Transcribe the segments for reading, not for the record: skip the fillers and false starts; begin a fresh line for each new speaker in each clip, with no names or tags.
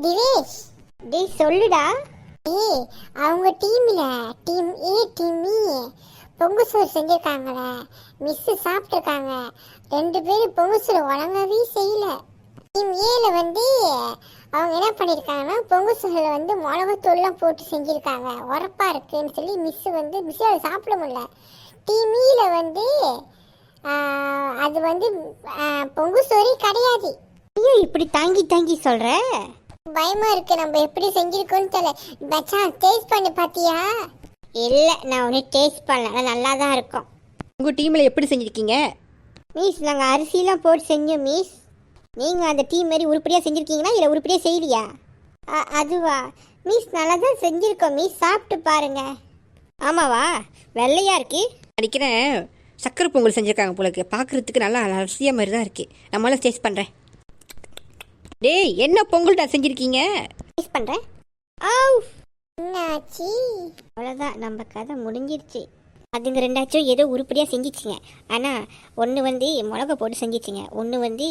திவேஷ்,
டேய் சொல்லுடா.
ஏய் அவங்க டீம்ல டீம் ஏ டீம் பி பொங்கு சோறு செஞ்சிருக்காங்களே, மிஸ் சாப்பிட்டுருக்காங்க. 2 பேரும் பொங்கு சோறு ஒழுங்காவே செய்யல. டீம் ஏல வந்து அவங்க என்ன பண்ணியிருக்காங்கன்னா பொங்கு சோறுல வந்து மிளகாத்தூள்லாம் போட்டு செஞ்சிருக்காங்க. உரப்பா இருக்குன்னு சொல்லி மிஸ் அதை சாப்பிட முடியல. டீம் ஈல வந்து அது வந்து பொங்கு சோறே கிடையாது.
ஐயோ இப்படி தாங்கி தாங்கி சொல்ற?
பயமா இருக்கு, நம்ம எப்படி செஞ்சிருக்கோன்னு தெரியல. மச்சான் டேஸ்ட் பண்ணி பாத்தியா?
இல்ல, நான் ஒன்றும் டேஸ்ட் பண்ணல, நல்லா தான் இருக்கும்.
உங்கள் டீமில் எப்படி செஞ்சுருக்கீங்க?
மிஸ் நாங்கள் அரிசிலாம் போட்டு செஞ்சோம் மிஸ். நீங்கள் அந்த டீம் மாதிரி உருப்படியாக செஞ்சுருக்கீங்களா இல்லை உருப்படியாக செய்யலையா? அதுவா மிஸ், நல்லா தான் செஞ்சுருக்கோம் மிஸ், சாப்பிட்டு பாருங்க. ஆமாவா, வெள்ளையா இருக்கு.
அடிக்கிறேன் சக்கரை பொங்கல் செஞ்சுருக்காங்க போல இருக்கு. பார்க்குறதுக்கு நல்லா அரிசியாக மாதிரி தான் இருக்குது. நம்மளாம் டேஸ்ட் பண்ணுறேன். டேய் என்ன பொங்கல்டா செஞ்சுருக்கீங்க?
டேஸ்ட் பண்ணுறேன்.
என்னாச்சு?
அவ்வளோதான், நம்ம கதை முடிஞ்சிருச்சு. அதுங்க ரெண்டாச்சும் ஏதோ உருப்படியாக செஞ்சிச்சிங்க. ஆனால் ஒன்று வந்து மிளகா போட்டு செஞ்சிச்சிங்க, ஒன்று வந்து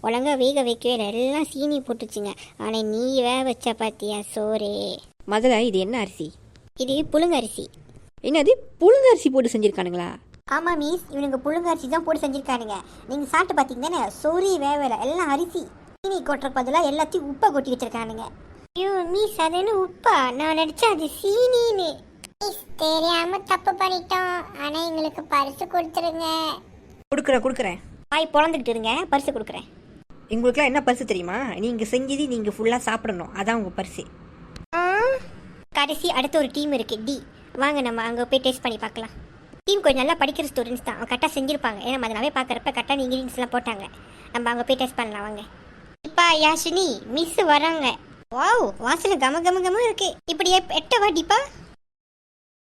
ஒழுங்கா வேக வைக்கவே இல்லை, எல்லாம் சீனி போட்டுச்சுங்க. ஆனால் நீ வேக வச்ச பார்த்தியா சோறே.
முதல்ல இது என்ன அரிசி?
இது புழுங்கரிசி.
என்னது புழுங்கரிசி போட்டு செஞ்சுருக்கானுங்களா?
ஆமாம் மிஸ், இவனுங்க புழுங்கரிசி தான் போட்டு செஞ்சுருக்கானுங்க. நீங்கள் சாப்பிட்டு பார்த்தீங்க தானே, சோறே வேவலை, எல்லாம் அரிசி. சீனி கொட்டுற பதிலாக எல்லாத்தையும் உப்பை கொட்டி வச்சிருக்கானுங்க. ஐயோ மிஸ், அது என்ன உப்பா? நான் நினச்சேன் அது சீனின்னு.
மிஸ் தெரியாம தப்பு பண்ணிட்டோம், ஆனா எங்களுக்கு பரிசு கொடுத்துருங்க.
கொடுக்குறேன்.
வாய் பொழந்துக்கிட்டு இருங்க, பரிசு கொடுக்குறேன்.
எங்களுக்குலாம் என்ன பரிசு தெரியுமா? நீங்கள் செஞ்சது நீங்கள் ஃபுல்லாக சாப்பிடணும், அதான் உங்கள் பரிசு.
கடைசி அடுத்த ஒரு டீம் இருக்குது, டி. வாங்க நம்ம அங்கே போய் டேஸ்ட் பண்ணி பார்க்கலாம். டீம் கொஞ்சம் நல்லா படிக்கிற ஸ்டூடெண்ட்ஸ் தான், அவங்க கரெக்டாக செஞ்சுருப்பாங்க. ஏன்னா அதனாவே பார்க்குறப்ப கரெக்டாக இன்க்ரீடியன்ஸ்லாம் போட்டாங்க. நம்ம அங்கே போய் டேஸ்ட் பண்ணலாம் வாங்க. இப்போ யாஷினி மிஸ் வராங்க. வாவ், வாசனை கம கம கம இருக்கு. இப்படி எட்ட வாட்டிப்பா.